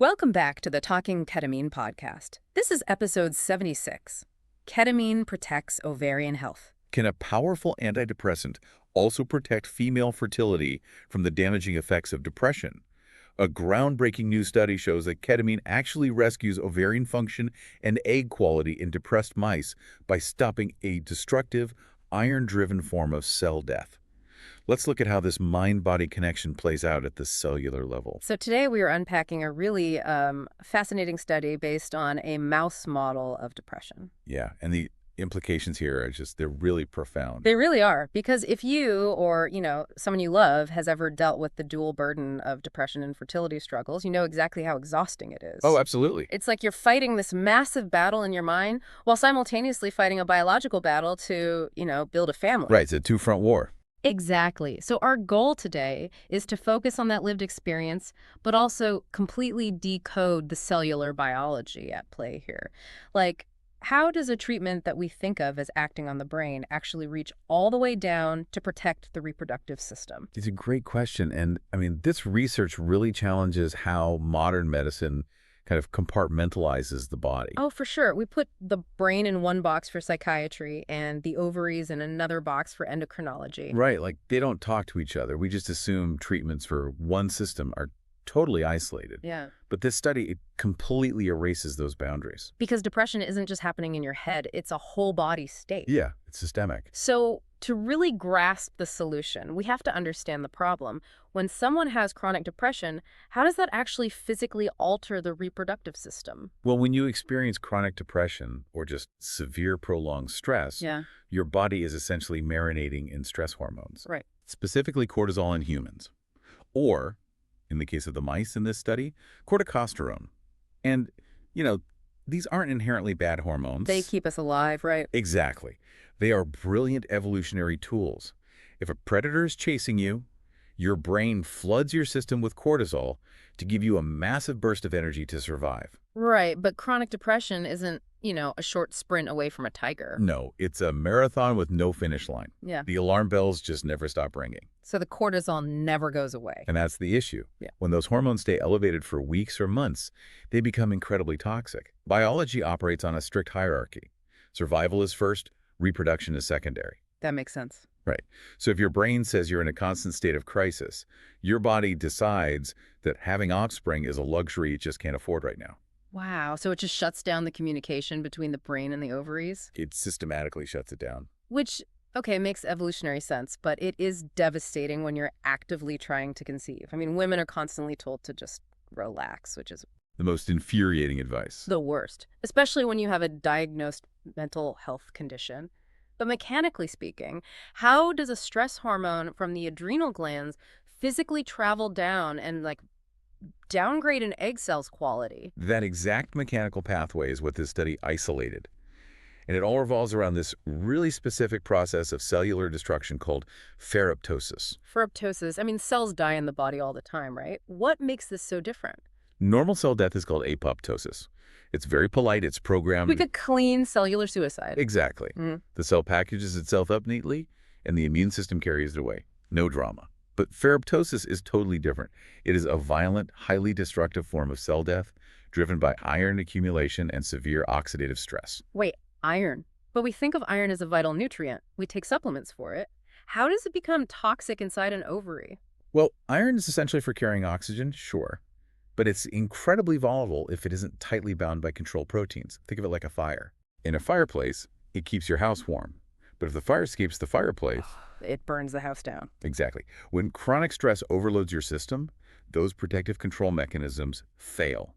Welcome back to the Talking Ketamine podcast. This is episode 76. Ketamine protects ovarian health. Can a powerful antidepressant also protect female fertility from the damaging effects of depression? A groundbreaking new study shows that ketamine actually rescues ovarian function and egg quality in depressed mice by stopping a destructive, iron-driven form of cell death. Let's look at how this mind-body connection plays out at the cellular level. So today we are unpacking a really fascinating study based on a mouse model of depression. Yeah, and the implications here are they're really profound. They really are, because if you or, someone you love has ever dealt with the dual burden of depression and fertility struggles, you know exactly how exhausting it is. Oh, absolutely. It's like you're fighting this massive battle in your mind while simultaneously fighting a biological battle to, build a family. Right, it's a two-front war. Exactly. So our goal today is to focus on that lived experience, but also completely decode the cellular biology at play here. Like, how does a treatment that we think of as acting on the brain actually reach all the way down to protect the reproductive system? It's a great question. And I mean, this research really challenges how modern medicine kind of compartmentalizes the body. Oh, for sure. We put the brain in one box for psychiatry and the ovaries in another box for endocrinology. Right, like they don't talk to each other. We just assume treatments for one system are totally isolated. Yeah. But this study, it completely erases those boundaries. Because depression isn't just happening in your head, it's a whole body state. Yeah, it's systemic. So to really grasp the solution, we have to understand the problem. When someone has chronic depression, how does that actually physically alter the reproductive system? Well, when you experience chronic depression or just severe prolonged stress, your body is essentially marinating in stress hormones. Right. Specifically cortisol in humans. Or, in the case of the mice in this study, corticosterone. And, these aren't inherently bad hormones. They keep us alive, right? Exactly. They are brilliant evolutionary tools. If a predator is chasing you, your brain floods your system with cortisol to give you a massive burst of energy to survive. Right, but chronic depression isn't, a short sprint away from a tiger. No, it's a marathon with no finish line. Yeah. The alarm bells just never stop ringing. So the cortisol never goes away. And that's the issue. Yeah. When those hormones stay elevated for weeks or months, they become incredibly toxic. Biology operates on a strict hierarchy. Survival is first, reproduction is secondary. That makes sense. Right. So if your brain says you're in a constant state of crisis, your body decides that having offspring is a luxury it just can't afford right now. Wow. So it just shuts down the communication between the brain and the ovaries? It systematically shuts it down. Which, okay, makes evolutionary sense, but it is devastating when you're actively trying to conceive. I mean, women are constantly told to just relax, which is The most infuriating advice. the worst, especially when you have a diagnosed mental health condition. But mechanically speaking, how does a stress hormone from the adrenal glands physically travel down and downgrade an egg cell's quality? That exact mechanical pathway is what this study isolated. And it all revolves around this really specific process of cellular destruction called ferroptosis. Ferroptosis, I mean, cells die in the body all the time, right? What makes this so different? Normal cell death is called apoptosis. It's very polite. It's programmed. We could clean cellular suicide. Exactly. The cell packages itself up neatly, and the immune system carries it away. No drama. But ferroptosis is totally different. It is a violent, highly destructive form of cell death driven by iron accumulation and severe oxidative stress. Wait, iron. But we think of iron as a vital nutrient. We take supplements for it. How does it become toxic inside an ovary? Well, iron is essentially for carrying oxygen, sure. But it's incredibly volatile if it isn't tightly bound by control proteins. Think of it like a fire. In a fireplace, it keeps your house warm. But if the fire escapes the fireplace... It burns the house down. Exactly. When chronic stress overloads your system, those protective control mechanisms fail.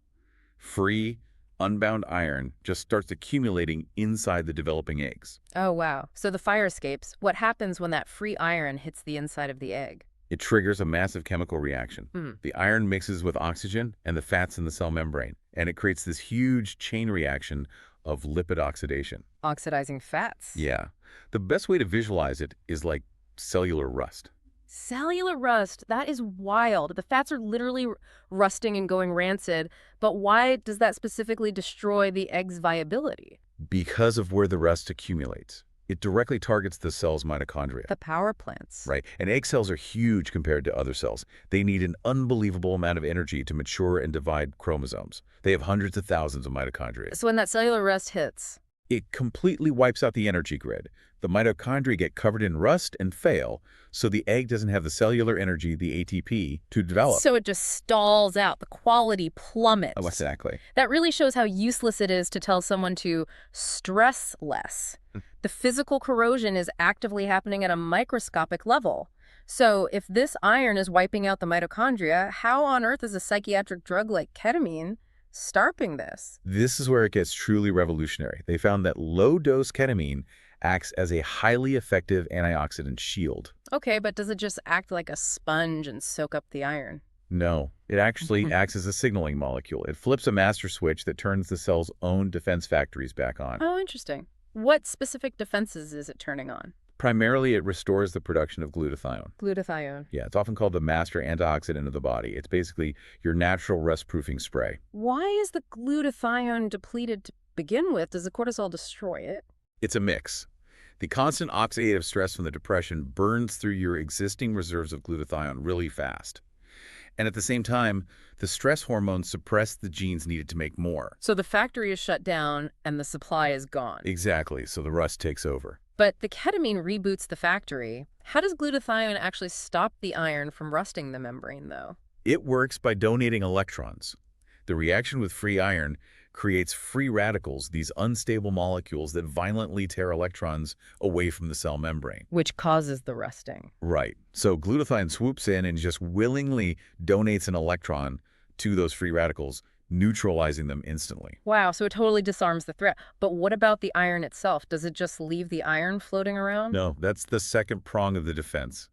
Free, unbound iron just starts accumulating inside the developing eggs. Oh, wow. So the fire escapes. What happens when that free iron hits the inside of the egg? It triggers a massive chemical reaction. The iron mixes with oxygen and the fats in the cell membrane, and it creates this huge chain reaction of lipid oxidation. Oxidizing fats. Yeah. The best way to visualize it is like cellular rust. Cellular rust, that is wild. The fats are literally rusting and going rancid, but why does that specifically destroy the egg's viability? Because of where the rust accumulates. It directly targets the cell's mitochondria. The power plants. Right. And egg cells are huge compared to other cells. They need an unbelievable amount of energy to mature and divide chromosomes. They have hundreds of thousands of mitochondria. So when that cellular rust hits, It completely wipes out the energy grid. The mitochondria get covered in rust and fail, so the egg doesn't have the cellular energy, the ATP, to develop. so it just stalls out. The quality plummets. Oh, exactly. That really shows how useless it is to tell someone to stress less. The physical corrosion is actively happening at a microscopic level. So if this iron is wiping out the mitochondria, how on earth is a psychiatric drug like ketamine starving this? This is where it gets truly revolutionary. They found that low-dose ketamine acts as a highly effective antioxidant shield. Okay, but does it just act like a sponge and soak up the iron? No, it actually acts as a signaling molecule. It flips a master switch that turns the cell's own defense factories back on. Oh, interesting. What specific defenses is it turning on? Primarily, it restores the production of glutathione. Glutathione. Yeah, it's often called the master antioxidant of the body. It's basically your natural rust-proofing spray. Why is the glutathione depleted to begin with? Does the cortisol destroy it? It's a mix. The constant oxidative stress from the depression burns through your existing reserves of glutathione really fast. And at the same time, the stress hormones suppress the genes needed to make more. So the factory is shut down and the supply is gone. Exactly, so the rust takes over. But the ketamine reboots the factory. How does glutathione actually stop the iron from rusting the membrane, though? It works by donating electrons. The reaction with free iron creates free radicals, these unstable molecules that violently tear electrons away from the cell membrane. Which causes the rusting. Right. So glutathione swoops in and just willingly donates an electron to those free radicals, neutralizing them instantly. Wow, so it totally disarms the threat. But what about the iron itself? Does it just leave the iron floating around? No, that's the second prong of the defense.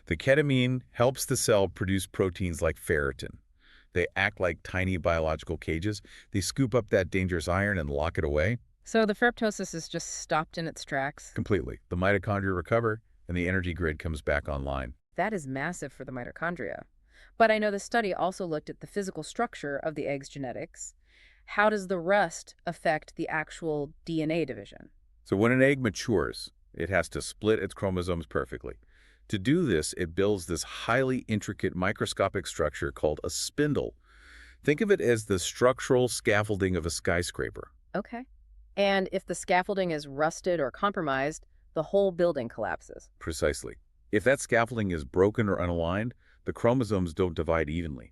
The ketamine helps the cell produce proteins like ferritin. They act like tiny biological cages. They scoop up that dangerous iron and lock it away. So the ferroptosis is just stopped in its tracks? Completely. The mitochondria recover, and the energy grid comes back online. That is massive for the mitochondria. But I know the study also looked at the physical structure of the egg's genetics. How does the rust affect the actual DNA division? So when an egg matures, it has to split its chromosomes perfectly. To do this, it builds this highly intricate microscopic structure called a spindle. Think of it as the structural scaffolding of a skyscraper. Okay. And if the scaffolding is rusted or compromised, the whole building collapses. Precisely. If that scaffolding is broken or unaligned, the chromosomes don't divide evenly.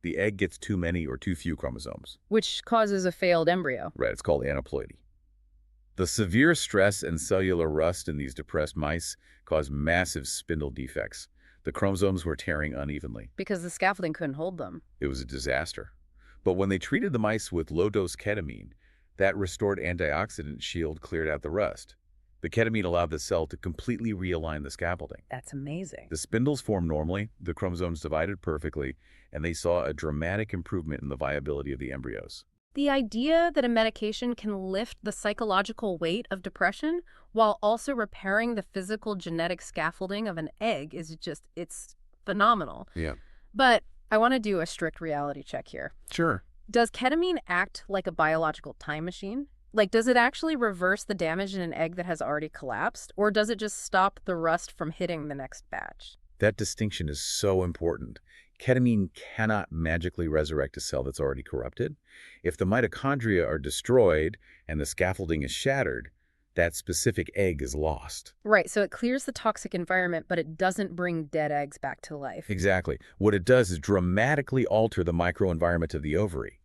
The egg gets too many or too few chromosomes. Which causes a failed embryo. Right, it's called aneuploidy. The severe stress and cellular rust in these depressed mice caused massive spindle defects. The chromosomes were tearing unevenly. Because the scaffolding couldn't hold them. It was a disaster. But when they treated the mice with low-dose ketamine, that restored antioxidant shield cleared out the rust. The ketamine allowed the cell to completely realign the scaffolding. That's amazing. The spindles formed normally, the chromosomes divided perfectly, and they saw a dramatic improvement in the viability of the embryos. The idea that a medication can lift the psychological weight of depression while also repairing the physical genetic scaffolding of an egg is just, it's phenomenal. Yeah. But I want to do a strict reality check here. Sure. Does ketamine act like a biological time machine? Like, does it actually reverse the damage in an egg that has already collapsed? Or does it just stop the rust from hitting the next batch? That distinction is so important. Ketamine cannot magically resurrect a cell that's already corrupted. If the mitochondria are destroyed and the scaffolding is shattered, that specific egg is lost. Right, so it clears the toxic environment, but it doesn't bring dead eggs back to life. Exactly. What it does is dramatically alter the microenvironment of the ovary.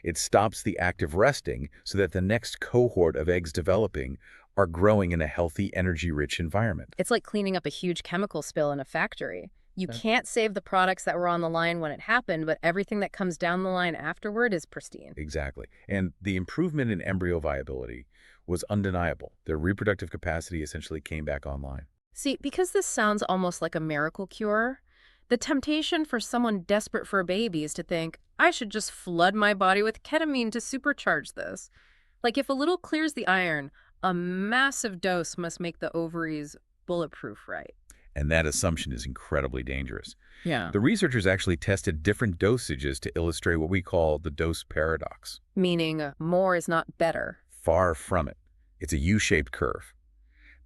It stops the active resting so that the next cohort of eggs developing are growing in a healthy, energy-rich environment. It's like cleaning up a huge chemical spill in a factory. You can't save the products that were on the line when it happened, but everything that comes down the line afterward is pristine. Exactly. And the improvement in embryo viability was undeniable. Their reproductive capacity essentially came back online. See, because this sounds almost like a miracle cure, the temptation for someone desperate for a baby is to think, I should just flood my body with ketamine to supercharge this. Like if a little clears the iron, a massive dose must make the ovaries bulletproof, right? And that assumption is incredibly dangerous. Yeah. The researchers actually tested different dosages to illustrate what we call the dose paradox. Meaning more is not better. Far from it. It's a U-shaped curve.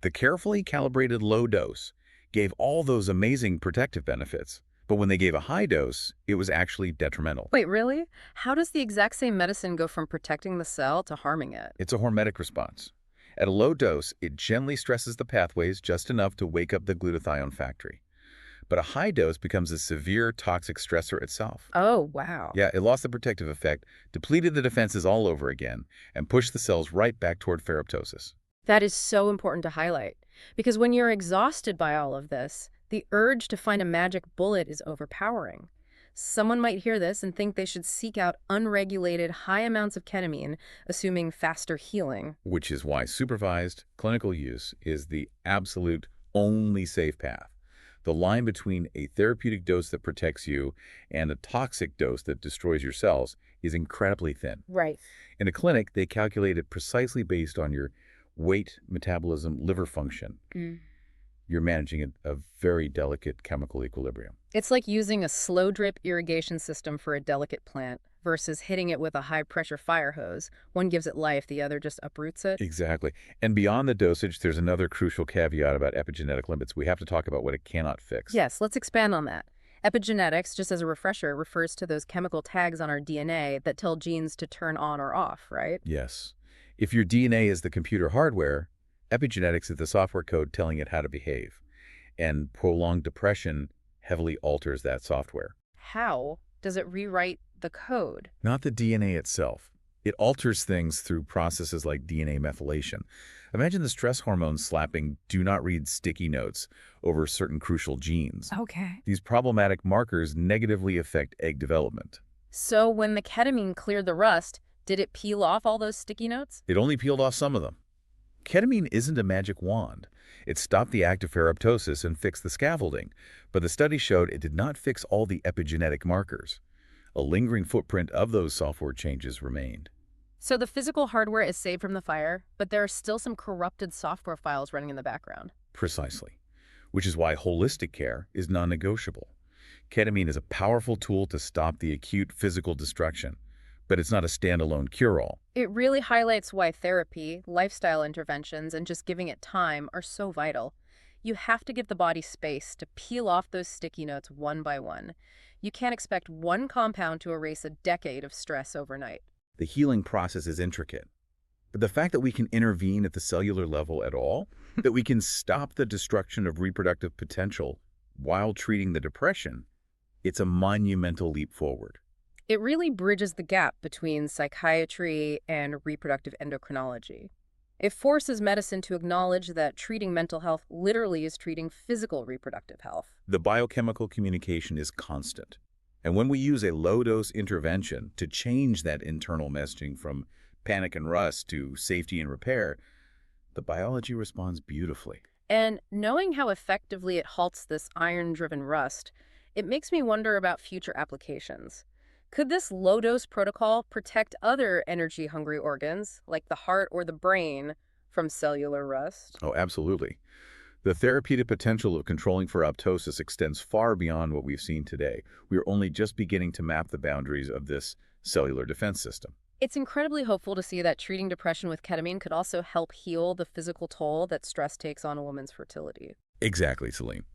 The carefully calibrated low dose gave all those amazing protective benefits, but when they gave a high dose, it was actually detrimental. Wait, really? How does the exact same medicine go from protecting the cell to harming it? It's a hormetic response. At a low dose, it gently stresses the pathways just enough to wake up the glutathione factory. But a high dose becomes a severe toxic stressor itself. Oh, wow. Yeah, it lost the protective effect, depleted the defenses all over again, and pushed the cells right back toward ferroptosis. That is so important to highlight. Because when you're exhausted by all of this, the urge to find a magic bullet is overpowering. Someone might hear this and think they should seek out unregulated high amounts of ketamine, assuming faster healing. Which is why supervised clinical use is the absolute only safe path. The line between a therapeutic dose that protects you and a toxic dose that destroys your cells is incredibly thin. Right. In a clinic, they calculate it precisely based on your weight, metabolism, liver function. You're managing a very delicate chemical equilibrium. It's like using a slow drip irrigation system for a delicate plant versus hitting it with a high pressure fire hose. One gives it life, the other just uproots it. Exactly. And beyond the dosage, there's another crucial caveat about epigenetic limits. We have to talk about what it cannot fix. Yes, let's expand on that. Epigenetics, just as a refresher, refers to those chemical tags on our DNA that tell genes to turn on or off, right? Yes. If your DNA is the computer hardware, epigenetics is the software code telling it how to behave. And prolonged depression heavily alters that software. How does it rewrite the code? Not the DNA itself. It alters things through processes like DNA methylation. Imagine the stress hormones slapping "do not read" sticky notes over certain crucial genes. Okay. These problematic markers negatively affect egg development. So when the ketamine cleared the rust, did it peel off all those sticky notes? It only peeled off some of them. Ketamine isn't a magic wand. It stopped the act of ferroptosis and fixed the scaffolding, but the study showed it did not fix all the epigenetic markers. A lingering footprint of those software changes remained. So the physical hardware is saved from the fire, but there are still some corrupted software files running in the background. Precisely. Which is why holistic care is non-negotiable. Ketamine is a powerful tool to stop the acute physical destruction, but it's not a standalone cure-all. It really highlights why therapy, lifestyle interventions, and just giving it time are so vital. You have to give the body space to peel off those sticky notes one by one. You can't expect one compound to erase a decade of stress overnight. The healing process is intricate. But the fact that we can intervene at the cellular level at all, that we can stop the destruction of reproductive potential while treating the depression, it's a monumental leap forward. It really bridges the gap between psychiatry and reproductive endocrinology. It forces medicine to acknowledge that treating mental health literally is treating physical reproductive health. The biochemical communication is constant. And when we use a low-dose intervention to change that internal messaging from panic and rust to safety and repair, the biology responds beautifully. And knowing how effectively it halts this iron-driven rust, it makes me wonder about future applications. Could this low-dose protocol protect other energy-hungry organs, like the heart or the brain, from cellular rust? Oh, absolutely. The therapeutic potential of controlling ferroptosis extends far beyond what we've seen today. We are only just beginning to map the boundaries of this cellular defense system. It's incredibly hopeful to see that treating depression with ketamine could also help heal the physical toll that stress takes on a woman's fertility. Exactly, Celine.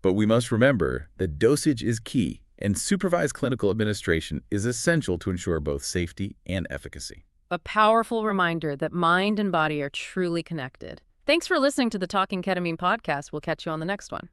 But we must remember that dosage is key, and supervised clinical administration is essential to ensure both safety and efficacy. A powerful reminder that mind and body are truly connected. Thanks for listening to the Talking Ketamine podcast. We'll catch you on the next one.